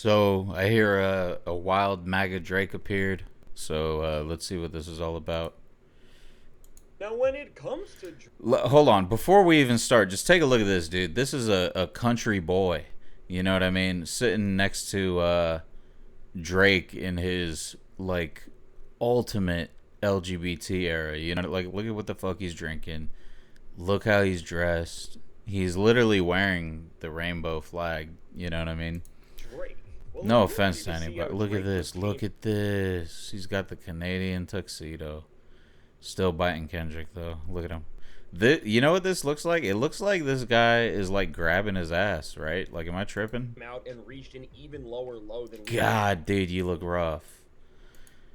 So I hear a wild MAGA Drake appeared. So let's see what this is all about. Now, when it comes to Hold on, before we even start, just take a look at this, dude. This is a country boy. You know what I mean? Sitting next to Drake in his like ultimate LGBT era. You know, like look at what the fuck he's drinking. Look how he's dressed. He's literally wearing the rainbow flag. You know what I mean? Drake, well, No it's offense crazy to to see how anybody. Look at Drake this. was Look being at this. He's got the Canadian tuxedo. Still biting Kendrick though. Look at him. You know what this looks like? It looks like this guy is like grabbing his ass, right? Like, am I tripping? out and reached an even lower low than we God, dude, you look rough.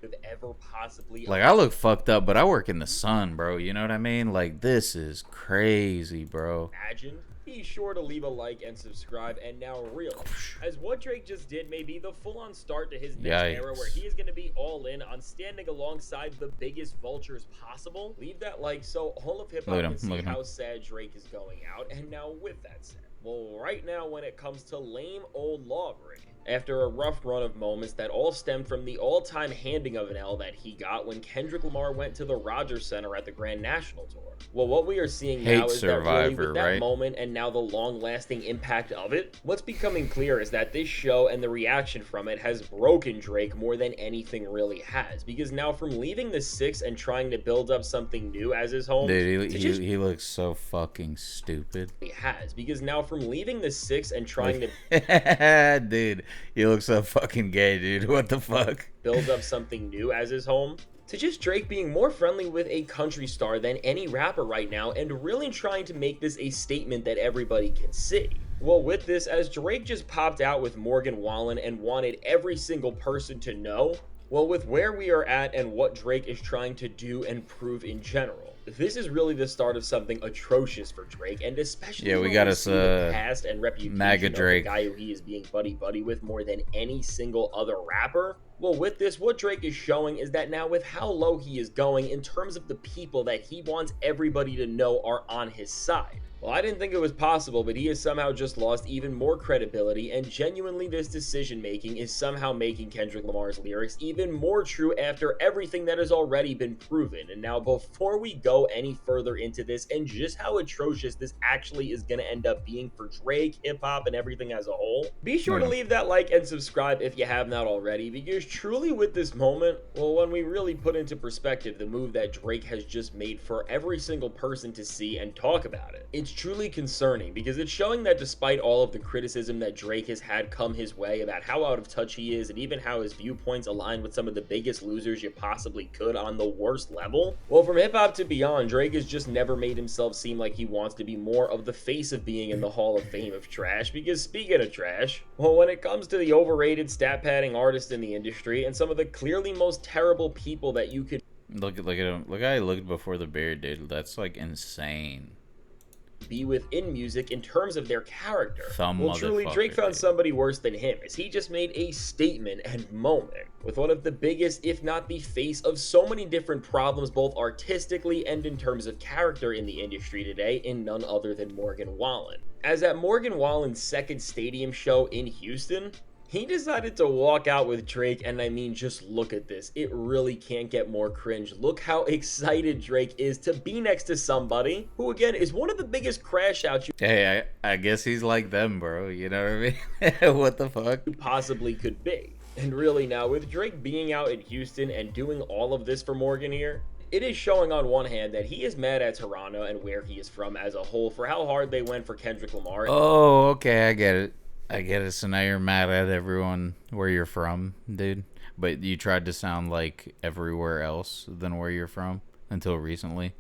could ever possibly Like, I look fucked up, but I work in the sun, bro. You know what I mean? Like, this is crazy, bro. imagined. Be sure to leave a like and subscribe. And now real, as what Drake just did may be the full-on start to his next era, where he is going to be all in on standing alongside the biggest vultures possible. Leave that like so all of hip-hop can see how sad Drake is going out. And now with that said, well, right now when it comes to lame old lawbreaking, after a rough run of moments that all stemmed from the all-time handing of an L that he got when Kendrick Lamar went to the Rogers Center at the Grand National Tour. Well, what we are seeing now is that really with that moment and now the long-lasting impact of it, what's becoming clear is that this show and the reaction from it has broken Drake more than anything really has. Because now from leaving the Six and trying to build up something new as his home, dude, he looks so fucking stupid. He has, because now from leaving the Six and trying to dude, you look so fucking gay, dude. What the fuck? Build up something new as his home, to just Drake being more friendly with a country star than any rapper right now and really trying to make this a statement that everybody can see. Well, with this, as Drake just popped out with Morgan Wallen and wanted every single person to know, well, with where we are at and what Drake is trying to do and prove in general, this is really the start of something atrocious for Drake, and especially we got us the past and reputation MAGA Drake, of the guy who he is being buddy with more than any single other rapper. Well, with this, what Drake is showing is that now with how low he is going in terms of the people that he wants everybody to know are on his side. Well, I didn't think it was possible, but he has somehow just lost even more credibility, and genuinely this decision making is somehow making Kendrick Lamar's lyrics even more true after everything that has already been proven. And now before we go any further into this and just how atrocious this actually is going to end up being for Drake, hip-hop, and everything as a whole, be sure to leave that like and subscribe if you have not already, because truly with this moment, well, when we really put into perspective the move that Drake has just made for every single person to see and talk about it, it's truly concerning, because it's showing that despite all of the criticism that Drake has had come his way about how out of touch he is and even how his viewpoints align with some of the biggest losers you possibly could on the worst level, well, from hip-hop to beyond, Drake has just never made himself seem like he wants to be more of the face of being in the Hall of Fame of trash. Because speaking of trash, well, when it comes to the overrated stat padding artists in the industry and some of the clearly most terrible people that you could look at him, look how he looked before the beard, dude. That's like insane. Be within music in terms of their character. Well, truly, Drake found somebody worse than him, as he just made a statement and moment with one of the biggest, if not the face of so many different problems, both artistically and in terms of character in the industry today, in none other than Morgan Wallen. As at Morgan Wallen's second stadium show in Houston, he decided to walk out with Drake, and I mean, just look at this. It really can't get more cringe. Look how excited Drake is to be next to somebody who, again, is one of the biggest crash outs I guess he's like them, bro. You know what I mean? What the fuck? You possibly could be. And really now, with Drake being out in Houston and doing all of this for Morgan here, it is showing on one hand that he is mad at Toronto and where he is from as a whole for how hard they went for Kendrick Lamar. Oh, okay, I get it. So now you're mad at everyone where you're from, dude. But you tried to sound like everywhere else than where you're from until recently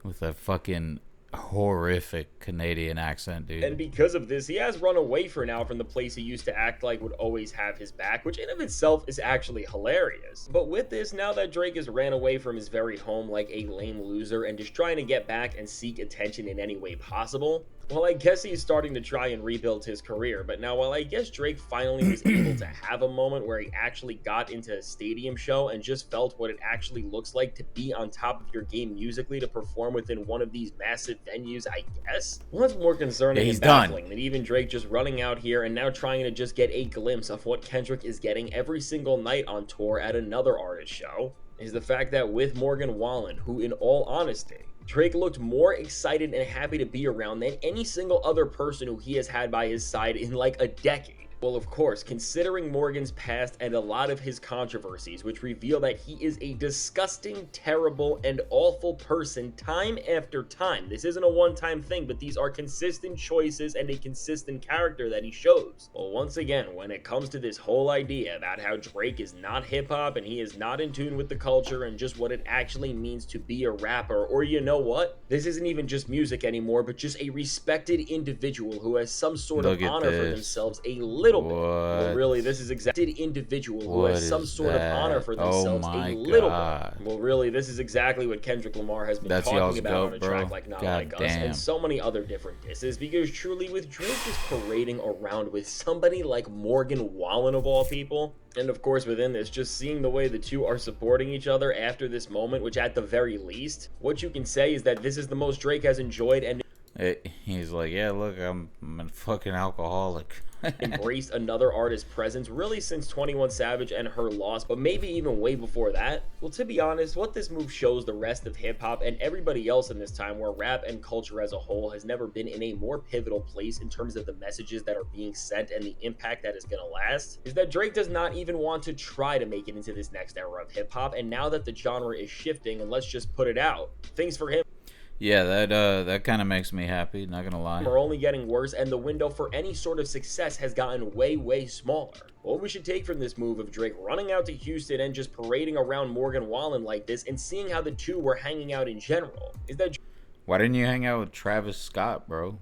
with a fucking horrific Canadian accent, dude. And because of this, he has run away for now from the place he used to act like would always have his back, which in of itself is actually hilarious. But with this, now that Drake has ran away from his very home like a lame loser and just trying to get back and seek attention in any way possible, Well, I guess he's starting to try and rebuild his career, but now while I guess Drake finally was able to have a moment where he actually got into a stadium show and just felt what it actually looks like to be on top of your game musically to perform within one of these massive venues, I guess? Well, that's more concerning and baffling than even Drake just running out here and now trying to just get a glimpse of what Kendrick is getting every single night on tour at another artist show, is the fact that with Morgan Wallen, who in all honesty, Drake looked more excited and happy to be around than any single other person who he has had by his side in like a decade. Well, of course, considering Morgan's past and a lot of his controversies, which reveal that he is a disgusting, terrible, and awful person time after time. This isn't a one-time thing, but these are consistent choices and a consistent character that he shows. Well, once again, when it comes to this whole idea about how Drake is not hip-hop and he is not in tune with the culture and just what it actually means to be a rapper, or you know what? This isn't even just music anymore, but just a respected individual who has some sort of honor for themselves, a little bit. Well, really, this is exactly individual who has some sort of honor for themselves a little bit. Well, really, this is exactly what Kendrick Lamar has been talking about on a track like Not Like Us and so many other different disses, because truly with Drake just parading around with somebody like Morgan Wallen of all people, and of course within this, just seeing the way the two are supporting each other after this moment, which at the very least, what you can say is that this is the most Drake has enjoyed and he's like, yeah, look, I'm a fucking alcoholic. embraced another artist's presence really since 21 Savage and Her Loss, but maybe even way before that. Well, to be honest, what this move shows the rest of hip-hop and everybody else in this time where rap and culture as a whole has never been in a more pivotal place in terms of the messages that are being sent and the impact that is going to last, is that Drake does not even want to try to make it into this next era of hip-hop, and now that the genre is shifting, and let's just put it out, things for him yeah, that kind of makes me happy, not gonna lie. are only getting worse, and the window for any sort of success has gotten way smaller. What we should take from this move of Drake running out to Houston and just parading around Morgan Wallen like this and seeing how the two were hanging out in general is that why didn't you hang out with Travis Scott, bro?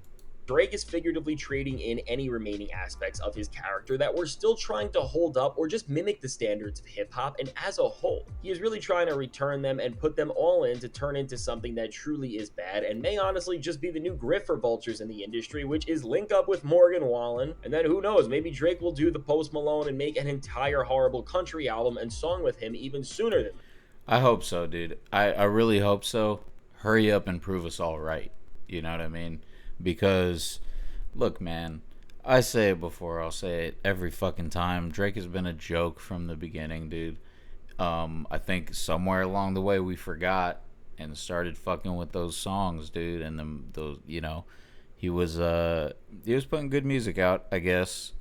Drake is figuratively trading in any remaining aspects of his character that were still trying to hold up or just mimic the standards of hip-hop, and as a whole, he is really trying to return them and put them all in to turn into something that truly is bad and may honestly just be the new grift for vultures in the industry, which is link up with Morgan Wallen, and then who knows, maybe Drake will do the Post Malone and make an entire horrible country album and song with him even sooner than that. I hope so, dude. I really hope so. Hurry up and prove us all right. You know what I mean? Because, look, man, I say it before, I'll say it every fucking time. Drake has been a joke from the beginning, dude. I think somewhere along the way we forgot and started fucking with those songs, dude. And then those, you know, he was putting good music out, I guess,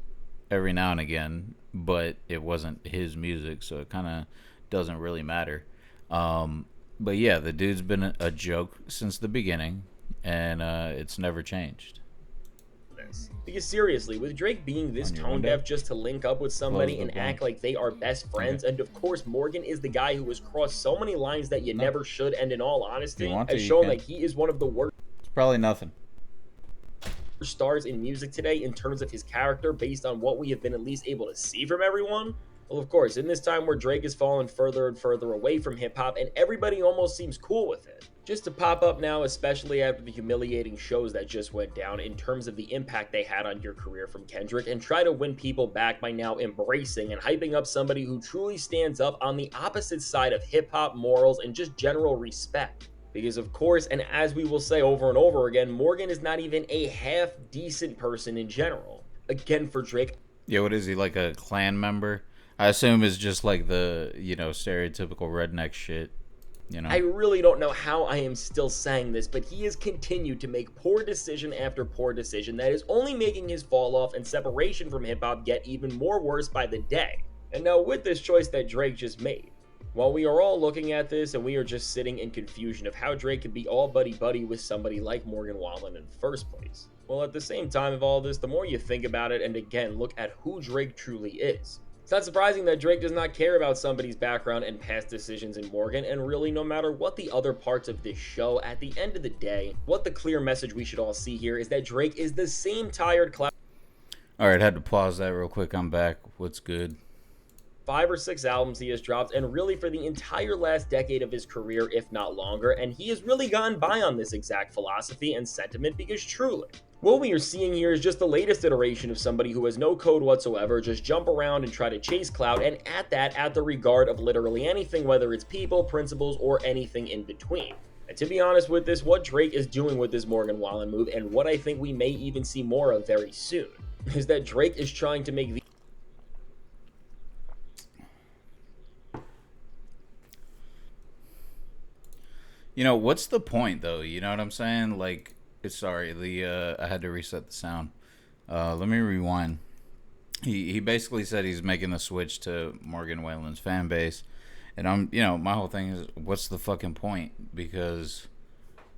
every now and again, but it wasn't his music, so it kind of doesn't really matter. But yeah, the dude's been a joke since the beginning. And it's never changed. Because seriously, with Drake being this tone deaf just to link up with somebody and act like they are best friends, and of course Morgan is the guy who has crossed so many lines that you never should, and in all honesty has shown that he is one of the worst. It's probably nothing. Stars in music today in terms of his character based on what we have been at least able to see from everyone. Well, of course, in this time where Drake is falling further and further away from hip-hop and everybody almost seems cool with it, just to pop up now, especially after the humiliating shows that just went down in terms of the impact they had on your career from Kendrick, and try to win people back by now embracing and hyping up somebody who truly stands up on the opposite side of hip-hop morals and just general respect. Because of course, and as we will say over and over again, Morgan is not even a half-decent person in general. Again, for Drake... Yeah, what is he, like a Klan member? I assume it's just like the, you know, stereotypical redneck shit. You know? I really don't know how I am still saying this, but he has continued to make poor decision after poor decision that is only making his fall off and separation from hip-hop get even more worse by the day. And now with this choice that Drake just made, while we are all looking at this and we are just sitting in confusion of how Drake could be all buddy-buddy with somebody like Morgan Wallen in the first place, well, at the same time of all this, the more you think about it and again look at who Drake truly is, it's not surprising that Drake does not care about somebody's background and past decisions in Morgan, and really no matter what the other parts of this show, at the end of the day, what the clear message we should all see here is that Drake is the same tired clown. Alright, had to pause that real quick. I'm back. What's good? 5 or 6 albums he has dropped, and really for the entire last decade of his career, if not longer, and he has really gotten by on this exact philosophy and sentiment because truly, What we are seeing here is just the latest iteration of somebody who has no code whatsoever, just jump around and try to chase clout, and at the regard of literally anything, whether it's people, principles, or anything in between. And to be honest with this, what Drake is doing with this Morgan Wallen move, and what I think we may even see more of very soon, is that Drake is trying to make You know, what's the point though? You know what I'm saying? Like, sorry, I had to reset the sound. Let me rewind. He basically said he's making the switch to Morgan Wallen's fan base, and my whole thing is, what's the fucking point? Because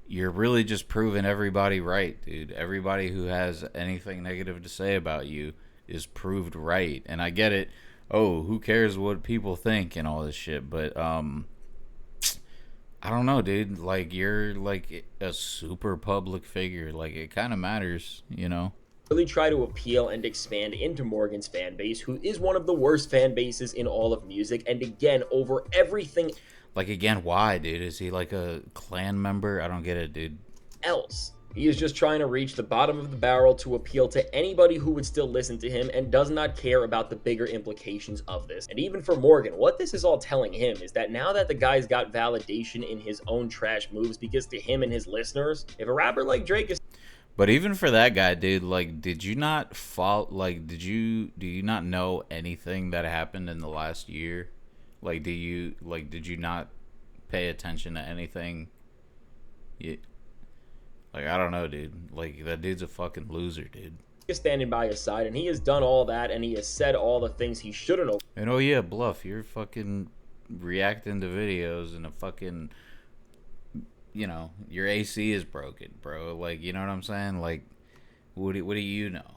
you're really just proving everybody right, dude. Everybody who has anything negative to say about you is proved right, and I get it. Oh, who cares what people think and all this shit, but I don't know, dude. Like, you're like a super public figure. Like, it kind of matters, you know? really try to appeal and expand into Morgan's fan base, who is one of the worst fan bases in all of music, and again, over everything. Like, again, why, dude? Is he like a clan member? I don't get it, dude. Else. He is just trying to reach the bottom of the barrel to appeal to anybody who would still listen to him and does not care about the bigger implications of this. And even for Morgan, what this is all telling him is that now that the guy's got validation in his own trash moves, because to him and his listeners, if a rapper like Drake is... But even for that guy, dude, like, did you not follow, like, do you not know anything that happened in the last year? Like, did you not pay attention to anything? Like, I don't know, dude. Like, that dude's a fucking loser, dude. Is standing by his side, and he has done all that, and he has said all the things he shouldn't have. And oh yeah, Bluff, you're fucking reacting to videos and a fucking, your AC is broken, bro. Like, you know what I'm saying? Like, what do you know?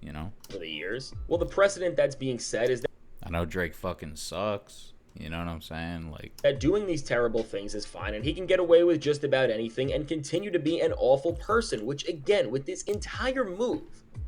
You know? For the years. Well, the precedent that's being set is that I know Drake fucking sucks. You know what I'm saying? Like, that doing these terrible things is fine, and he can get away with just about anything and continue to be an awful person, which again, with this entire move,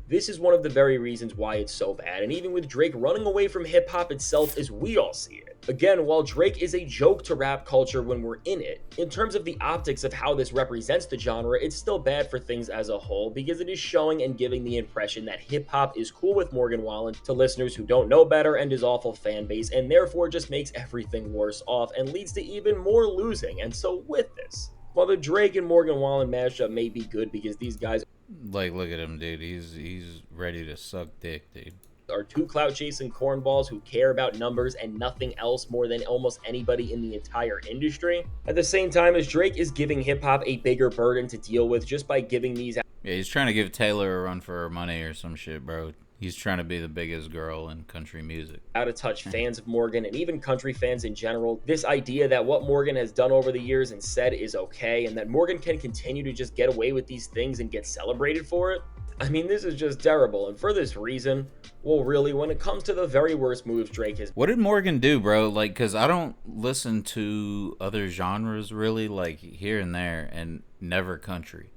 this is one of the very reasons why it's so bad. And even with Drake running away from hip-hop itself as we all see it. Again, while Drake is a joke to rap culture when we're in it, in terms of the optics of how this represents the genre, it's still bad for things as a whole, because it is showing and giving the impression that hip-hop is cool with Morgan Wallen to listeners who don't know better and his awful fan base, and therefore just makes everything worse off and leads to even more losing. And so with this, while the Drake and Morgan Wallen mashup may be good because these guys, like, look at him, dude. He's ready to suck dick, dude. Are two clout chasing cornballs who care about numbers and nothing else more than almost anybody in the entire industry. At the same time as Drake is giving hip hop a bigger burden to deal with just by giving these... Yeah, he's trying to give Taylor a run for her money or some shit, bro. He's trying to be the biggest girl in country music. Out of touch fans of Morgan and even country fans in general, this idea that what Morgan has done over the years and said is okay, and that Morgan can continue to just get away with these things and get celebrated for it. I mean, this is just terrible, and for this reason, well, really, when it comes to the very worst moves Drake has... What did Morgan do, bro? Like, because I don't listen to other genres, really, like, here and there, and never country,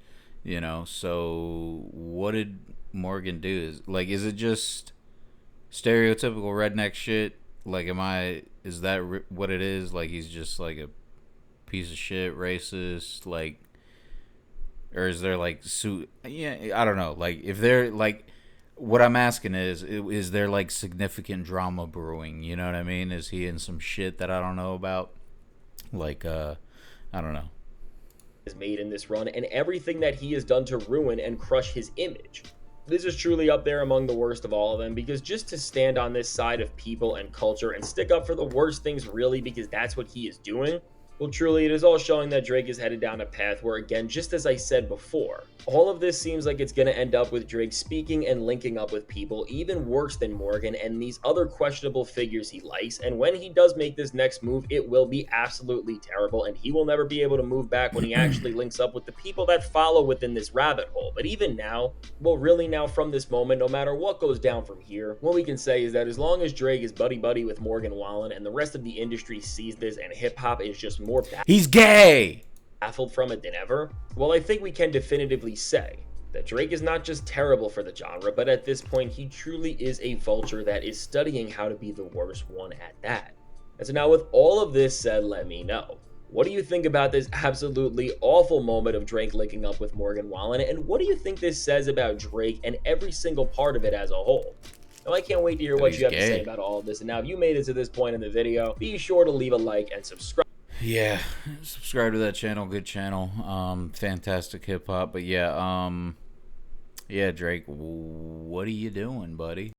So, what did Morgan do? Is it just stereotypical redneck shit? Like, is that what it is? Like, he's just, like, a piece of shit, racist, like... Or is there, like, I don't know. Like, if they're, like, what I'm asking is there, like, significant drama brewing? You know what I mean? Is he in some shit that I don't know about? Like, I don't know. Is made in this run, and everything that he has done to ruin and crush his image. This is truly up there among the worst of all of them, because just to stand on this side of people and culture and stick up for the worst things, really, because that's what he is doing, well, truly, it is all showing that Drake is headed down a path where, again, just as I said before, all of this seems like it's going to end up with Drake speaking and linking up with people even worse than Morgan and these other questionable figures he likes. And when he does make this next move, it will be absolutely terrible, and he will never be able to move back when he actually links up with the people that follow within this rabbit hole. But even now, well, really now from this moment, no matter what goes down from here, what we can say is that as long as Drake is buddy-buddy with Morgan Wallen and the rest of the industry sees this and hip-hop is just more he's gay, baffled from it than ever, well, I think we can definitively say that Drake is not just terrible for the genre, but at this point, he truly is a vulture that is studying how to be the worst one at that. And so now with all of this said, let me know, What do you think about this absolutely awful moment of Drake linking up with Morgan Wallen? And what do you think this says about Drake and every single part of it as a whole? Now, I can't wait to hear That what he's you have to say gay. about all of this. And now, if you made it to this point in the video, be sure to leave a like and subscribe. Yeah, subscribe to that channel. Good channel. Fantastic hip hop. But yeah, yeah, Drake, what are you doing, buddy?